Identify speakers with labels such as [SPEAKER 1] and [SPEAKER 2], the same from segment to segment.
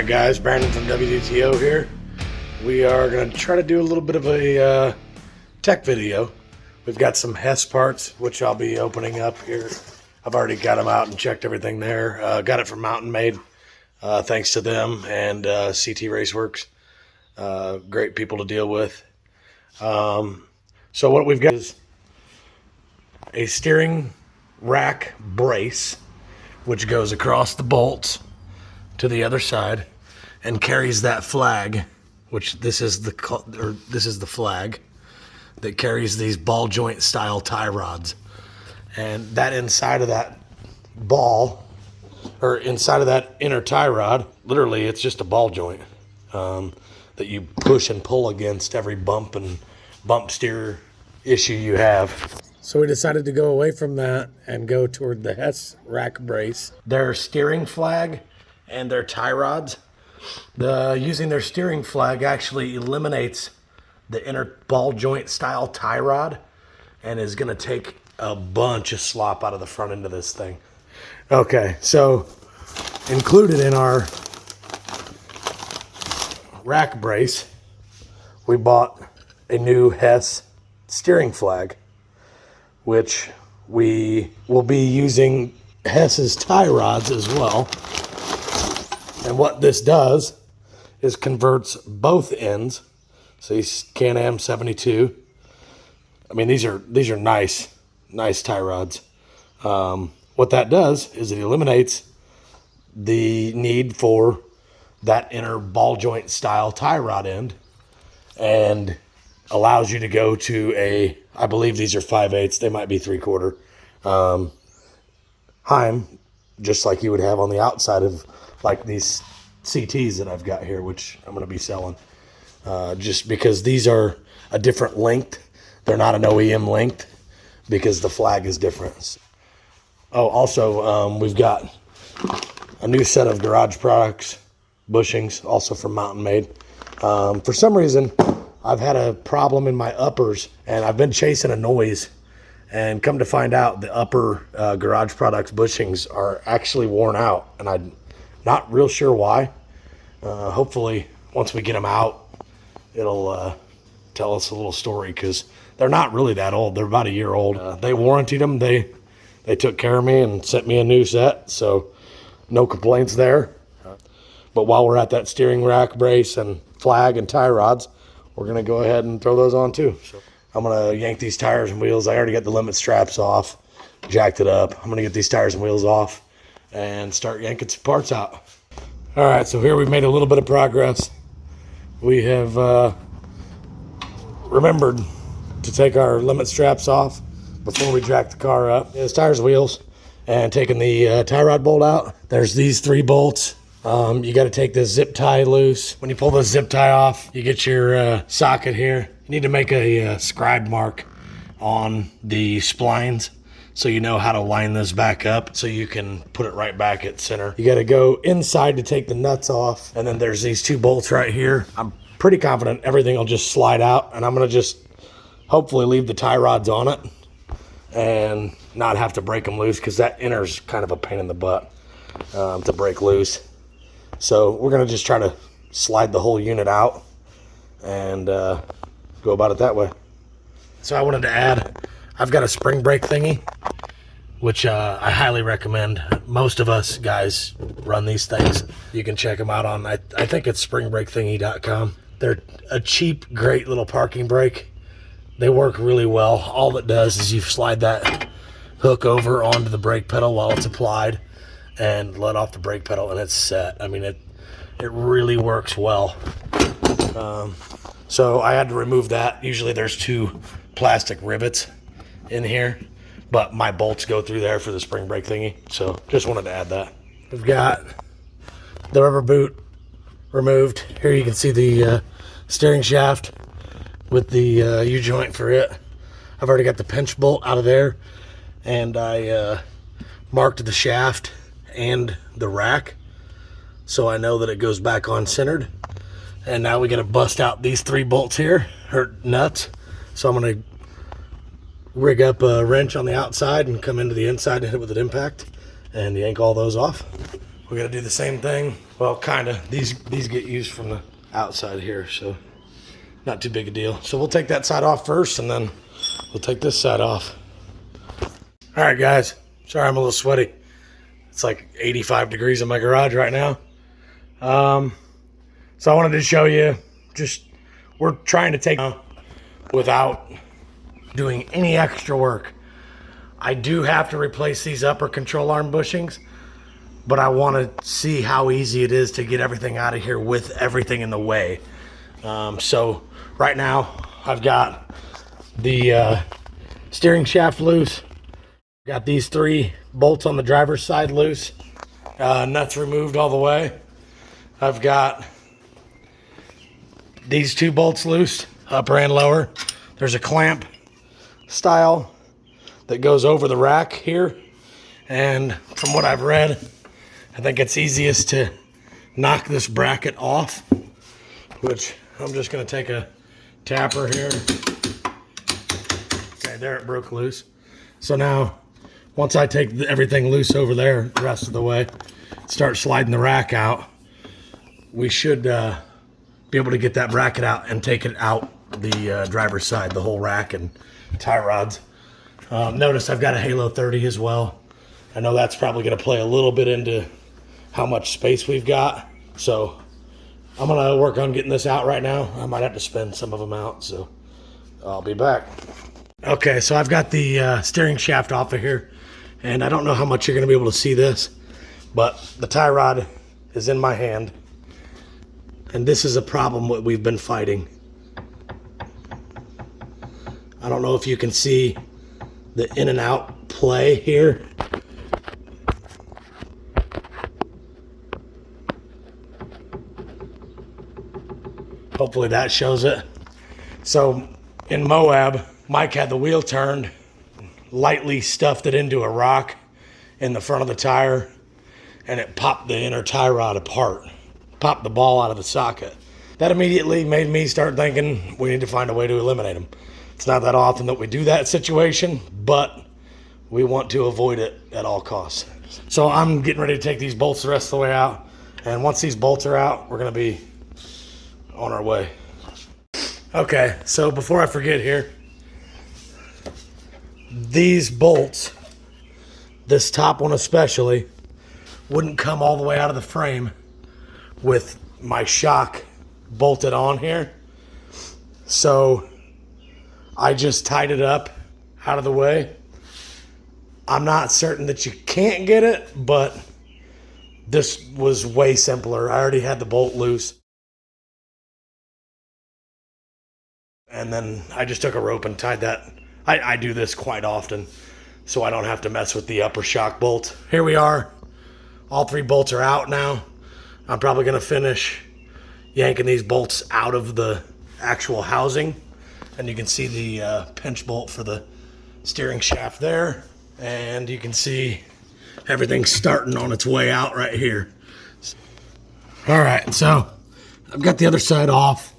[SPEAKER 1] Alright guys, Brandon from WDTO here. We are going to try to do a little bit of a tech video. We've got some Hess parts, which I'll be opening up here. I've already got them out and checked everything there. Got it from Mountain Made, thanks to them and CT Raceworks. Great people to deal with. So what we've got is a steering rack brace, which goes across the bolts to the other side and carries that flag, which this is the flag that carries these ball joint style tie rods. And that inside of that ball, or inside of that inner tie rod, literally it's just a ball joint that you push and pull against every bump and bump steer issue you have. So we decided to go away from that and go toward the Hess rack brace. Their steering flag and their tie rods. Using their steering flag actually eliminates the inner ball joint style tie rod and is going to take a bunch of slop out of the front end of this thing. Okay, so included in our rack brace, we bought a new Hess steering flag, which we will be using Hess's tie rods as well. And what this does is converts both ends. So these Can-Am 72. I mean, these are nice tie rods. What that does is it eliminates the need for that inner ball joint style tie rod end and allows you to go to I believe these are 5/8, they might be 3/4 Heim, just like you would have on the outside of like these CTs that I've got here, which I'm going to be selling. Just because these are a different length. They're not an OEM length because the flag is different. Oh, also, we've got a new set of garage products, bushings, also from Mountain Made. For some reason, I've had a problem in my uppers, and I've been chasing a noise. And come to find out, the upper garage products bushings are actually worn out, and I'm not real sure why. Hopefully, once we get them out, it'll tell us a little story, because they're not really that old. They're about a year old. They warranted them. They took care of me and sent me a new set, so no complaints there. But while we're at that steering rack brace and flag and tie rods, we're going to go ahead and throw those on too. So I'm going to yank these tires and wheels. I already got the limit straps off, jacked it up. I'm going to get these tires and wheels off and start yanking some parts out. All right, so here we've made a little bit of progress. We have remembered to take our limit straps off before we jack the car up. There's tires, wheels, and taking the tie rod bolt out. There's these 3 bolts. You got to take this zip tie loose. When you pull the zip tie off, you get your socket here. You need to make a scribe mark on the splines so you know how to line this back up so you can put it right back at center. You got to go inside to take the nuts off, and then there's these 2 bolts right here. I'm pretty confident everything will just slide out, and I'm going to just hopefully leave the tie rods on it and not have to break them loose, because that inner's kind of a pain in the butt to break loose. So we're going to just try to slide the whole unit out and go about it that way. So I wanted to add, I've got a spring brake thingy, which I highly recommend. Most of us guys run these things. You can check them out on, I think it's springbrakethingy.com. They're a cheap, great little parking brake. They work really well. All it does is you slide that hook over onto the brake pedal while it's applied and let off the brake pedal, and it's set. I mean, it really works well. So I had to remove that. Usually there's 2 plastic rivets in here, but my bolts go through there for the spring brake thingy. So just wanted to add that. We've got the rubber boot removed. Here you can see the steering shaft with the U-joint for it. I've already got the pinch bolt out of there, and I marked the shaft and the rack so I know that it goes back on centered. And now we got to bust out these 3 bolts here, or nuts. So I'm going to rig up a wrench on the outside and come into the inside and hit it with an impact and yank all those off. we gotta do the same thing. Well, kinda. These get used from the outside here, so not too big a deal. So we'll take that side off first, and then we'll take this side off. All right, guys. Sorry I'm a little sweaty. It's like 85 degrees in my garage right now. So I wanted to show you, we're trying to take without doing any extra work. I do have to replace these upper control arm bushings, but I want to see how easy it is to get everything out of here with everything in the way. So right now I've got the steering shaft loose. Got these 3 bolts on the driver's side loose. Nuts removed all the way. I've got these 2 bolts loose, upper and lower. There's a clamp style that goes over the rack here. And from what I've read, I think it's easiest to knock this bracket off, which I'm just gonna take a tapper here. Okay, there it broke loose. So now, once I take everything loose over there, the rest of the way, start sliding the rack out, we should be able to get that bracket out and take it out the driver's side, the whole rack and tie rods. Notice I've got a Halo 30 as well. I know that's probably going to play a little bit into how much space we've got. So I'm going to work on getting this out right now. I might have to spin some of them out, so I'll be back. Okay, so I've got the steering shaft off of here, and I don't know how much you're going to be able to see this, but the tie rod is in my hand, and this is a problem that we've been fighting. I don't know if you can see the in and out play here. Hopefully that shows it. So in Moab, Mike had the wheel turned, lightly stuffed it into a rock in the front of the tire, and it popped the inner tie rod apart, popped the ball out of the socket. That immediately made me start thinking we need to find a way to eliminate them. It's not that often that we do that situation, but we want to avoid it at all costs. So I'm getting ready to take these bolts the rest of the way out, and once these bolts are out, we're gonna be on our way. Okay, so before I forget here, these bolts, this top one especially, wouldn't come all the way out of the frame with my shock bolted on here. So I just tied it up out of the way. I'm not certain that you can't get it, but this was way simpler. I already had the bolt loose. And then I just took a rope and tied that. I do this quite often, so I don't have to mess with the upper shock bolt. Here we are. All 3 bolts are out now. I'm probably gonna finish yanking these bolts out of the actual housing. And you can see the pinch bolt for the steering shaft there. And you can see everything starting on its way out right here. All right, so I've got the other side off.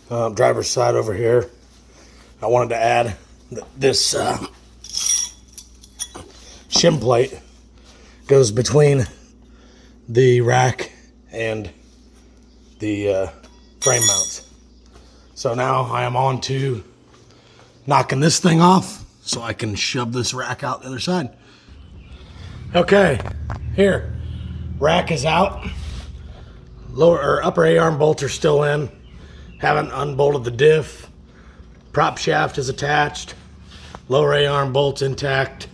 [SPEAKER 1] Driver's side over here. I wanted to add this shim plate goes between the rack and the frame mounts. So now I am on to knocking this thing off so I can shove this rack out the other side. Okay, here, rack is out. Lower or upper A-arm bolts are still in. Haven't unbolted the diff. Prop shaft is attached. Lower A-arm bolts intact.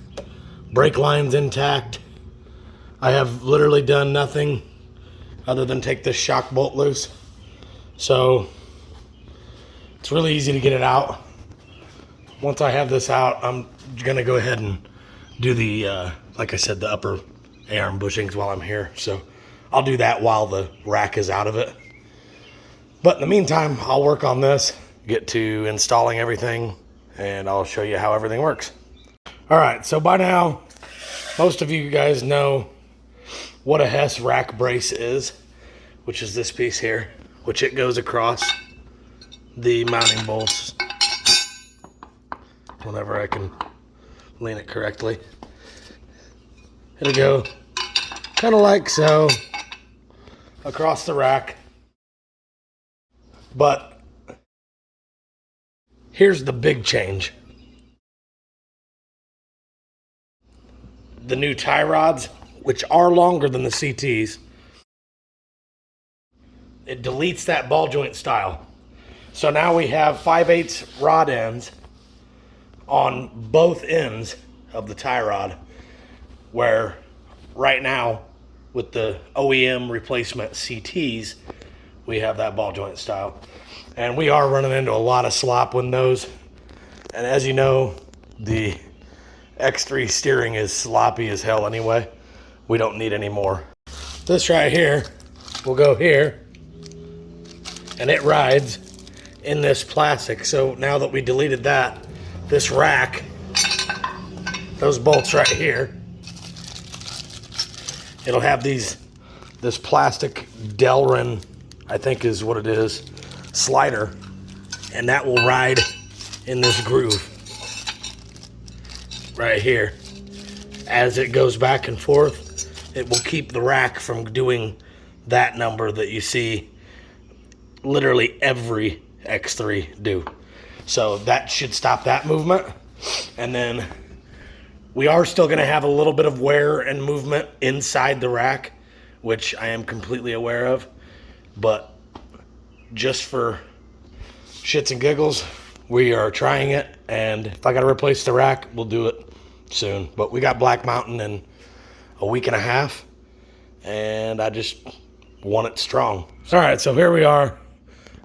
[SPEAKER 1] Brake line's intact. I have literally done nothing other than take this shock bolt loose. So it's really easy to get it out. Once I have this out, I'm gonna go ahead and do the, like I said, the upper A-arm bushings while I'm here. So I'll do that while the rack is out of it. But in the meantime, I'll work on this, get to installing everything, and I'll show you how everything works. All right, so by now, most of you guys know what a Hess rack brace is, which is this piece here, which it goes across the mounting bolts. Whenever I can lean it correctly. It'll go kind of like so, across the rack. But here's the big change. The new tie rods, which are longer than the CTs, it deletes that ball joint style. So now we have 5/8 rod ends on both ends of the tie rod, where right now with the OEM replacement CTs, we have that ball joint style. And we are running into a lot of slop with those. And as you know, the X3 steering is sloppy as hell anyway. We don't need any more. This right here will go here, and it rides in this plastic. So now that we deleted that, this rack, those bolts right here, it'll have this plastic Delrin, I think is what it is, slider, and that will ride in this groove right here. As it goes back and forth, it will keep the rack from doing that number that you see literally every X3 do. So that should stop that movement. And then we are still going to have a little bit of wear and movement inside the rack, which I am completely aware of. But just for shits and giggles, we are trying it. And if I got to replace the rack, we'll do it soon. But we got Black Mountain in a week and a half, and I just want it strong. All right, so here we are.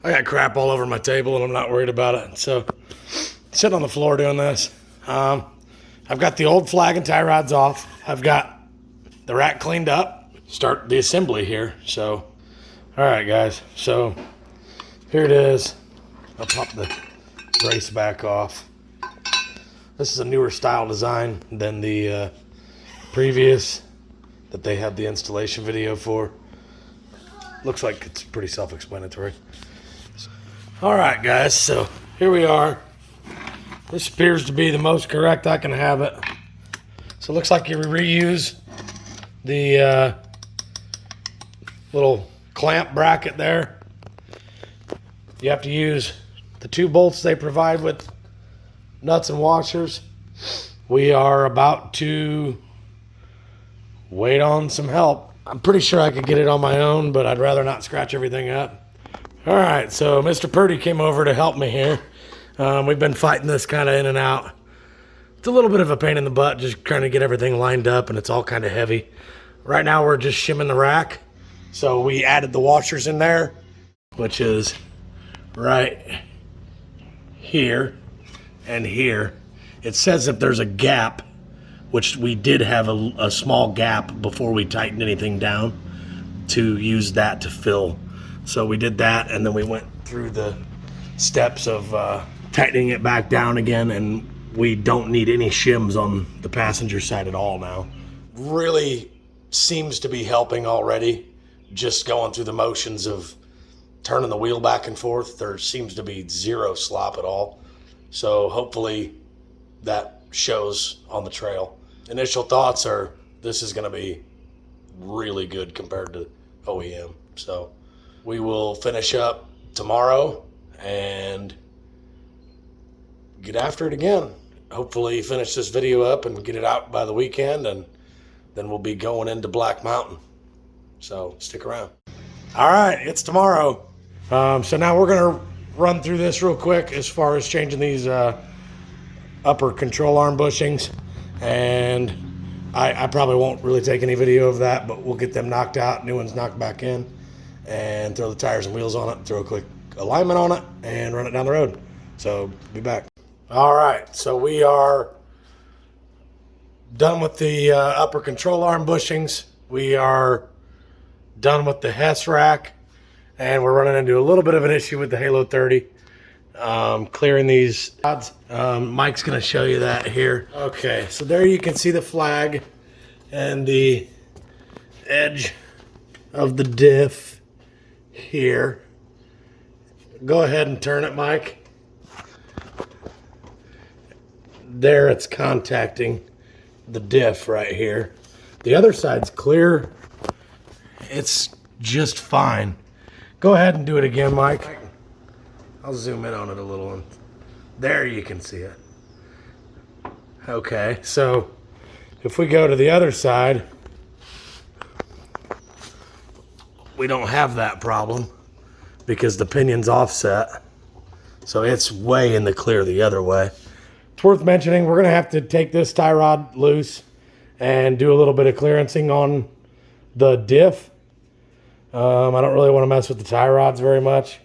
[SPEAKER 1] I got crap all over my table, and I'm not worried about it. So sitting on the floor doing this. I've got the old flag and tie rods off. I've got the rack cleaned up. Start the assembly here. So, all right, guys. So here it is. I'll pop the brace back off. This is a newer style design than the previous that they had the installation video for. Looks like it's pretty self-explanatory. All right, guys, so here we are. This appears to be the most correct I can have it. So it looks like you reuse the little clamp bracket there. You have to use the 2 bolts they provide with nuts and washers. We are about to wait on some help. I'm pretty sure I could get it on my own, but I'd rather not scratch everything up. All right, so Mr. Purdy came over to help me here. We've been fighting this kind of in and out. It's a little bit of a pain in the butt, just trying to get everything lined up, and it's all kind of heavy. Right now we're just shimming the rack. So we added the washers in there, which is right here and here. It says if there's a gap, which we did have a small gap before we tightened anything down, to use that to fill. So we did that, and then we went through the steps of tightening it back down again, and we don't need any shims on the passenger side at all now. Really seems to be helping already, just going through the motions of turning the wheel back and forth. There seems to be zero slop at all. So hopefully that shows on the trail. Initial thoughts are this is going to be really good compared to OEM. So we will finish up tomorrow and get after it again. Hopefully finish this video up and get it out by the weekend, and then we'll be going into Black Mountain. So stick around. All right, it's tomorrow. So now we're gonna run through this real quick as far as changing these upper control arm bushings, and I probably won't really take any video of that, but we'll get them knocked out, new ones knocked back in, and throw the tires and wheels on it, throw a quick alignment on it, and run it down the road. So be back. All right, so we are done with the upper control arm bushings. We are done with the Hess rack, and we're running into a little bit of an issue with the Halo 30. Clearing these rods. Mike's gonna show you that here. Okay, so there you can see the flag and the edge of the diff here. Go ahead and turn it, Mike. There it's contacting the diff right here. The other side's clear it's just fine. Go ahead and do it again, Mike. I'll zoom in on it a little. And there you can see it. Okay, so if we go to the other side, we don't have that problem because the pinion's offset. So it's way in the clear the other way. It's worth mentioning, we're gonna have to take this tie rod loose and do a little bit of clearancing on the diff. I don't really want to mess with the tie rods very much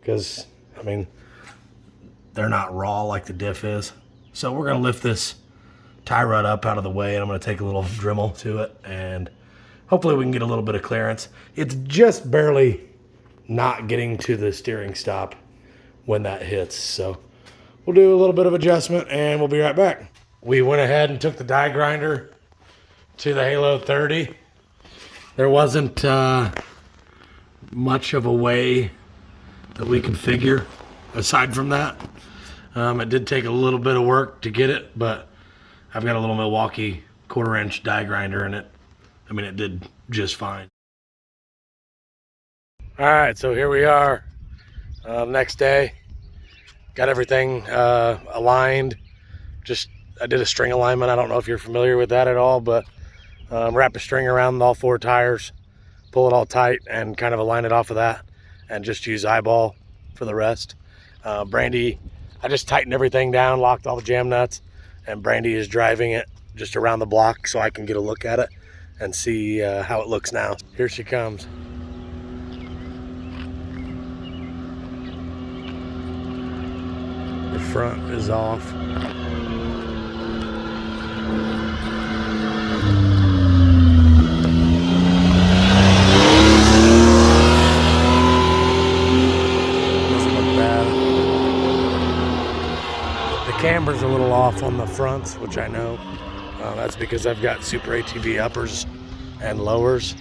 [SPEAKER 1] because, I mean, they're not raw like the diff is. So we're gonna lift this tie rod up out of the way, and I'm gonna take a little Dremel to it, and hopefully we can get a little bit of clearance. It's just barely not getting to the steering stop when that hits. So we'll do a little bit of adjustment and we'll be right back. We went ahead and took the die grinder to the Halo 30. There wasn't much of a way that we could figure aside from that. It did take a little bit of work to get it, but I've got a little Milwaukee 1/4 inch die grinder in it. I mean, it did just fine. All right, so here we are. Next day, got everything aligned. I did a string alignment. I don't know if you're familiar with that at all, but wrap a string around all 4 tires, pull it all tight, and kind of align it off of that, and just use eyeball for the rest. Brandy, I just tightened everything down, locked all the jam nuts, and Brandy is driving it just around the block so I can get a look at it and see how it looks now. Here she comes. The front is off. Doesn't look bad. The camber's a little off on the fronts, which I know. That's because I've got Super ATV uppers and lowers,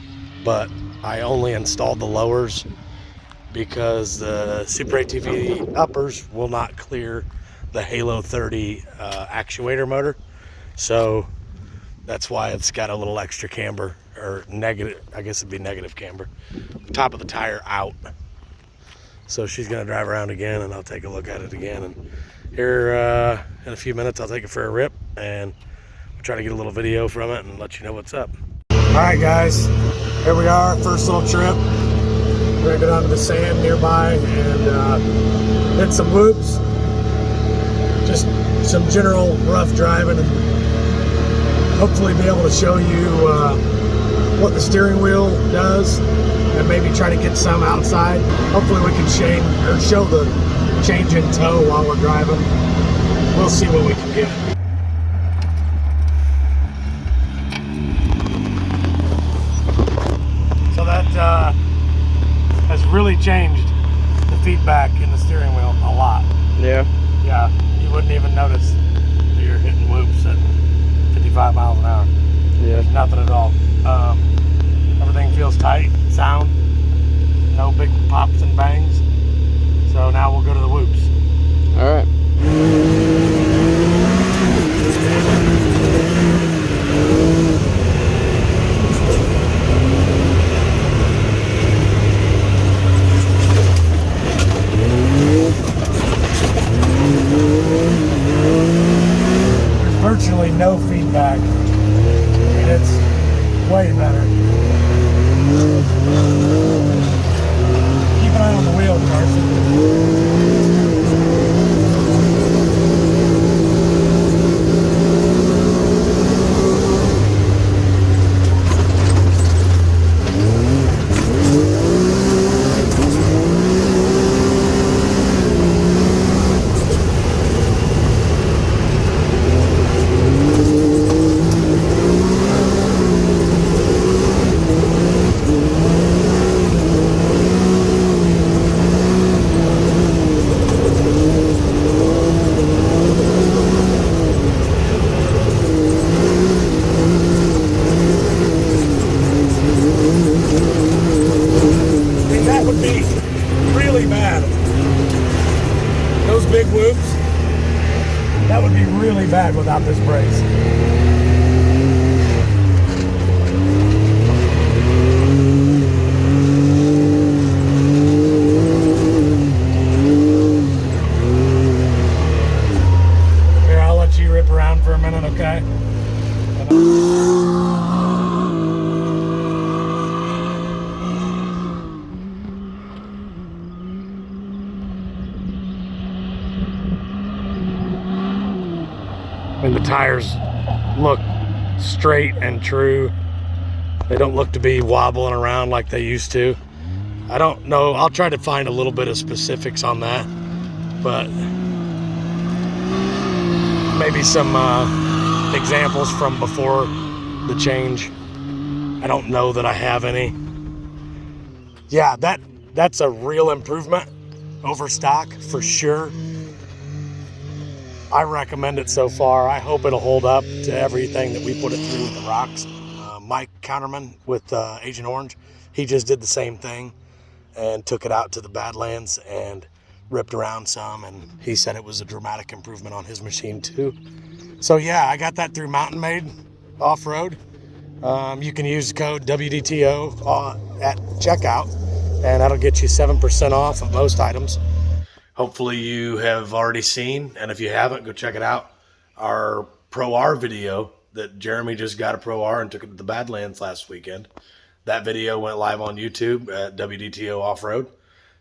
[SPEAKER 1] but I only installed the lowers because the Super ATV uppers will not clear the Halo 30 actuator motor. So that's why it's got a little extra camber, or negative, I guess it'd be negative camber. Top of the tire out. So she's gonna drive around again and I'll take a look at it again. And here in a few minutes, I'll take it for a rip and we'll try to get a little video from it and let you know what's up. All right, guys, here we are, first little trip. We're gonna go down to the sand nearby and hit some whoops. Just some general rough driving, and hopefully be able to show you what the steering wheel does, and maybe try to get some outside. Hopefully we can show the change in tow while we're driving. We'll see what we can get. So that has really changed the feedback in the steering wheel a lot.
[SPEAKER 2] Yeah.
[SPEAKER 1] Yeah, you wouldn't even notice that you're hitting whoops at 55 miles an hour.
[SPEAKER 2] Yeah.
[SPEAKER 1] There's nothing at all. Everything feels tight, sound, no big pops and bangs. So now we'll go to the whoops.
[SPEAKER 2] All right.
[SPEAKER 1] Virtually no feedback, and it's way better. Keep an eye on the wheel, Carson. Big whoops, that would be really bad without this brace. whip around for a minute, okay? And the tires look straight and true. They don't look to be wobbling around like they used to. I don't know. I'll try to find a little bit of specifics on that, but maybe some examples from before the change. I don't know that I have any. Yeah, that's a real improvement over stock for sure. I recommend it so far. I hope it'll hold up to everything that we put it through with the rocks. Mike Counterman with Agent Orange, he just did the same thing and took it out to the Badlands and ripped around some, and he said it was a dramatic improvement on his machine too. So yeah, I got that through Mountain Made Off-Road. You can use the code WDTO at checkout, and that'll get you 7% off of most items. Hopefully you have already seen, and if you haven't, go check it out, our Pro R video that Jeremy just got a Pro R and took it to the Badlands last weekend. That video went live on YouTube at WDTO Off-Road.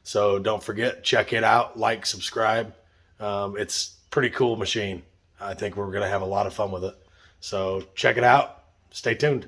[SPEAKER 1] So don't forget, check it out, like, subscribe. It's a pretty cool machine. I think we're going to have a lot of fun with it. So check it out. Stay tuned.